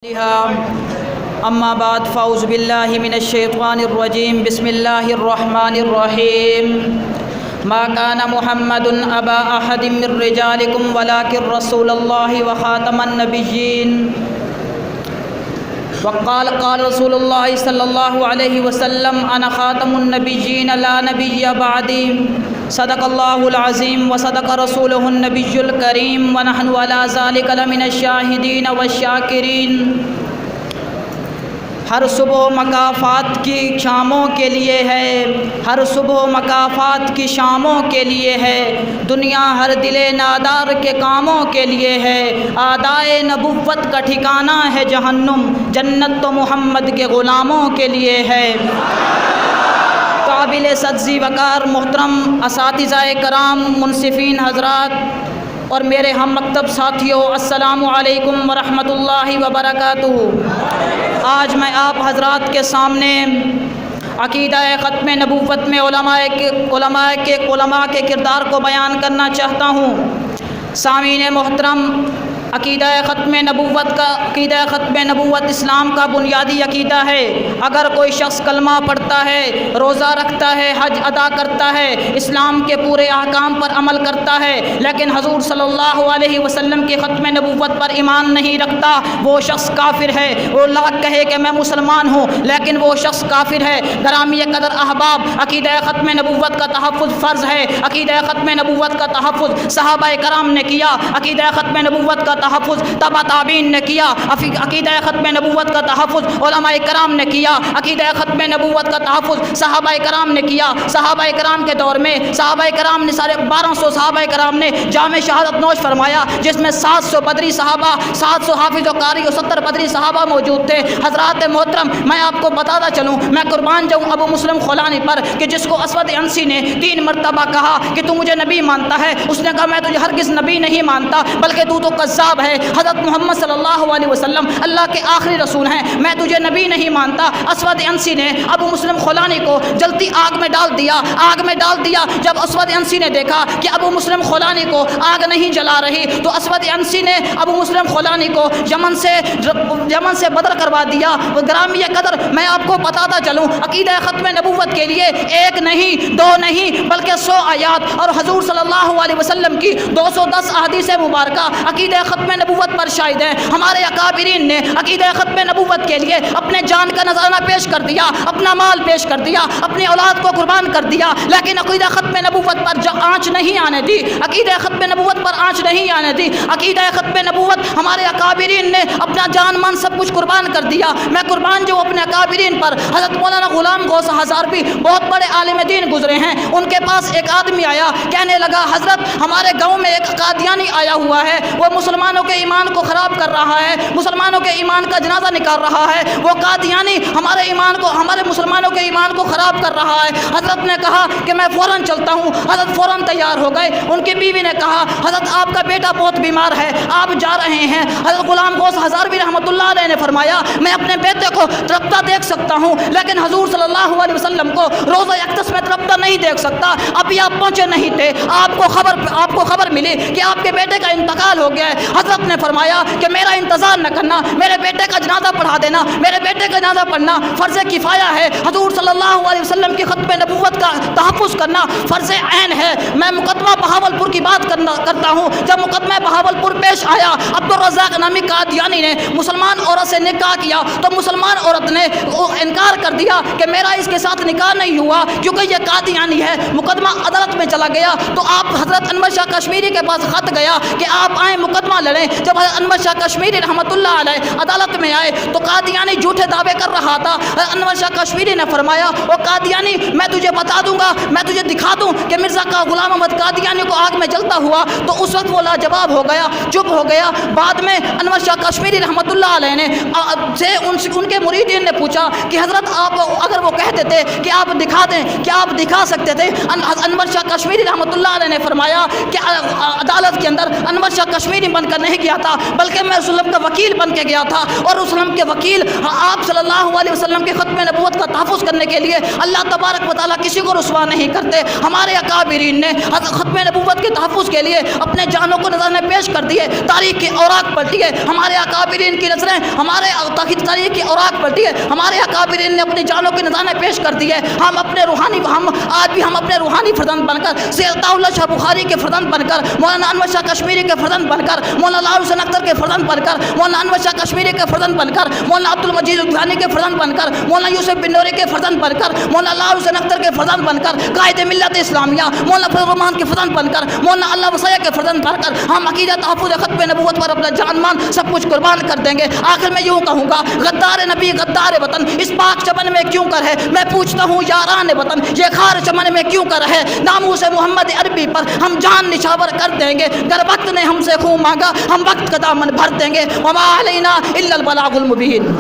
اما بعد فاعوذ باللہ من الشیطان الرجیم بسم اللہ الرحمن الرحیم ما کان محمد ابا احد من رجالکم ولکن رسول اللہ وخاتم النبیین وقال قال رسول اللہ صلی اللہ علیہ وسلم انا خاتم النبیین لا نبی بعدی صدق اللہ العظیم وصدق رسولہ النبی الکریم ونحن علی ذلک لمن الشاہدین والشاکرین۔ ہر صبح مکافات کی شاموں کے لیے ہے، ہر صبح مکافات کی شاموں کے لیے ہے، دنیا ہر دل نادار کے کاموں کے لیے ہے، اعدائے نبوت کا ٹھکانہ ہے جہنم، جنت تو محمد کے غلاموں کے لیے ہے۔ قابل صدزی وقار محترم اساتذہ کرام، منصفین حضرات اور میرے ہم مکتب ساتھیوں، السلام علیکم ورحمۃ اللہ وبرکاتہ۔ آج میں آپ حضرات کے سامنے عقیدہ ختم نبوت میں علماء کے کردار کو بیان کرنا چاہتا ہوں۔ سامعین محترم، عقیدہ ختم نبوت اسلام کا بنیادی عقیدہ ہے۔ اگر کوئی شخص کلمہ پڑھتا ہے، روزہ رکھتا ہے، حج ادا کرتا ہے، اسلام کے پورے احکام پر عمل کرتا ہے، لیکن حضور صلی اللہ علیہ وسلم کی ختم نبوت پر ایمان نہیں رکھتا، وہ شخص کافر ہے۔ وہ لاکھ کہے کہ میں مسلمان ہوں، لیکن وہ شخص کافر ہے۔ گرامی قدر احباب، عقیدہ ختم نبوت کا تحفظ فرض ہے۔ عقیدہ ختم نبوت کا تحفظ صحابہ کرام نے کیا، عقیدہ ختم نبوت کا تحفظ تبع تابعین نے کیا، عقیدہ ختم نبوت کا تحفظ علماء کرام نے کیا، عقیدہ ختم نبوت کا تحفظ صحابہ کرام نے کیا۔ صحابہ کرام کے دور میں صحابہ کرام نے 1250 صحابہ کرام نے جام شہادت نوش فرمایا، جس میں 700 بدری صحابہ، 700 حافظ و قاری و 70 بدری صحابہ موجود تھے۔ حضرات محترم، میں آپ کو بتاتا چلوں، میں قربان جاؤں ابو مسلم خولانی پر کہ جس کو اسود عنسی نے 3 مرتبہ کہا کہ تو مجھے نبی مانتا ہے، اس نے کہا میں تجھے ہرگز نبی نہیں مانتا، بلکہ تو کذاب ہے۔ حضرت محمد صلی اللہ علیہ وسلم اللہ کے آخری رسول ہیں، میں تجھے نبی نہیں مانتا۔ اسود عنسی نے ابو مسلم خولانی کو جلتی آگ میں ڈال دیا۔ جب اسود عنسی نے دیکھا کہ ابو مسلم خولانی کو آگ نہیں جلا رہی، تو اسود عنسی نے ابو مسلم خولانی کو یمن سے بدر کروا دیا۔ گرامی قدر میں آپ کو بتاتا چلوں، عقیدہ ختم نبوت کے لیے 1 نہیں 2 نہیں بلکہ 100 آیات اور حضور صلی اللہ علیہ وسلم کی 210 احادیث مبارکہ عقیدہ ختم نبوت پر شاہد ہے۔ ہمارے اکابرین نے عقیدہ ختم نبوت کے لیے اپنے جان کا نذرانہ پیش کر دیا، اپنا مال پیش کر دیا، اپنی اولاد کو قربان کر دیا، لیکن عقیدہ ختم نبوت پر آنچ نہیں آنے دی، عقیدہ ختم نبوت پر آنچ نہیں آنے دی۔ عقیدہ ختم نبوت ہمارے اکابرین نے اپنا جان مان سب کچھ قربان کر دیا۔ میں قربان جو اپنے اکابرین پر، حضرت مولانا غلام غوث ہزاروی بہت بڑے عالم دین گزرے ہیں، ان کے پاس ایک آدمی آیا، کہنے لگا حضرت ہمارے گاؤں میں ایک قادیانی آیا ہوا ہے، وہ مسلمانوں کے ایمان کو خراب کر رہا ہے، مسلمانوں کے ایمان کا جنازہ نکال رہا ہے، وہ قادیانی ہمارے مسلمانوں کے ایمان کو خراب کر رہا ہے۔ حضرت نے کہا کہ میں فوراً چلتا ہوں۔ حضرت فوراً تیار ہو گئے۔ ان کی بیوی نے کہا حضرت آپ کا بیٹا بہت بیمار ہے، آپ جا رہے ہیں؟ حضرت غلام غوث ہزاروی رحمۃ اللہ علیہ نے فرمایا میں اپنے بیٹے کو تڑپتا دیکھ سکتا ہوں، لیکن حضور صلی اللہ علیہ وسلم کو روزہ یکدس میں تڑپتا نہیں دیکھ سکتا۔ ابھی آپ پہنچے نہیں تھے، آپ کو خبر ملی کہ آپ کے بیٹے کا انتقال ہو گیا ہے۔ حضرت نے فرمایا کہ میرا انتظار نہ کرنا، میرے بیٹے کا جنازہ پڑھا دینا، میرے بیٹے کا جنازہ پڑھنا فرض کفایہ ہے۔ حضور صلی اللہ علیہ وسلم کی ختم نبوت کا تحفظ کرنا فرض عین ہے۔ میں مقدمہ بہاولپور کی بات کرتا ہوں۔ جب مقدمہ بہاولپور پیش آیا، عبدالرزاق نامی قادیانی نے مسلمان عورت سے نکاح کیا، تو مسلمان عورت نے انکار کر دیا کہ میرا اس کے ساتھ نکاح نہیں ہوا کیونکہ یہ قادیانی ہے۔ مقدمہ عدالت میں چلا گیا تو آپ حضرت انور شاہ کشمیری کے پاس خط گیا کہ آپ آئیں مقدمہ لڑیں۔ جب حضرت انور شاہ کشمیری رحمۃ اللہ علیہ عدالت میں آئے تو قادیانی جھوٹے دعوے کر رہا تھا۔ انور شاہ کشمیری نے فرمایا او قادیانی میں تجھے بتا دوں گا، میں تجھے دکھا دوں کہ مرزا کا غلام احمد قادیانی کو آگ میں جلتا ہوا، تو اس وقت وہ لاجواب ہو گیا، چپ ہو گیا۔ بعد میں انور شاہ کشمیری رحمۃ اللہ علیہ نے ان کے مریدین نے پوچھا کہ حضرت آپ اگر وہ کہتے تھے کہ آپ دکھا دیں، کیا آپ دکھا سکتے تھے؟ انور شاہ کشمیری رحمۃ اللہ علیہ نے فرمایا کہ عدالت کے اندر انور شاہ کشمیری بن بن کر نہیں گیا تھا بلکہ میں رسول اللہ کا وکیل بن کے گیا تھا، اور رسول اللہ کے وکیل آپ صلی اللہ علیہ وسلم کے ختم نبوت کا تحفظ کرنے کے لیے اللہ تبارک و تعالیٰ کسی کو رسوا نہیں کرتے۔ ہمارے اکابرین نے ختم نبوت کے تحفظ کے لیے اپنے جانوں کو نذرانے پیش کر دیے، تاریخ کی اوراق پلٹی ہے، ہمارے اکابرین کی نظریں ہمارے تاریخ کی اوراق پلٹی ہے، ہمارے اکابرین نے اپنی جانوں کے نذرانے پیش کر دیے۔ ہم اپنے روحانی آج بھی ہم اپنے روحانی فرزند بن کر، سید عطاء اللہ شاہ بخاری کے فرزند بن کر، مولانا انور شاہ کشمیری کے فرزند بن کر، مولانا لاہور حسین اختر کے فرزند بن کر، مولانا انور شاہ کشمیری کے فرزند بن کر، مولانا عبد المجید الغانی کے فرزند بن کر، مولانا یوسف بن نوری کے فرزند بن کر، مولانا لاہور حسین اختر کے فرزند بن کر، قائد ملت اسلامیہ مولانا فضل الرحمان کے فرزند بن کر، مولانا اللہ وسیع کے فرزند بن کر ہم عقیدہ تحفظ ختم نبوت پر اپنا جان مان سب کچھ قربان کر دیں گے۔ آخر میں یوں کہوں گا، غدار نبی غدار وطن اس پاک چمن میں کیوں کر ہے؟ میں پوچھتا ہوں یاران وطن یہ خار چمن میں کیوں کر ہے؟ ناموس محمد عربی پر ہم جان نچھاور کر دیں گے، گر وقت نے ہم سے خون مانگا ہم وقت کا دامن بھر دیں گے۔ وما علینا الا البلاغ المبین۔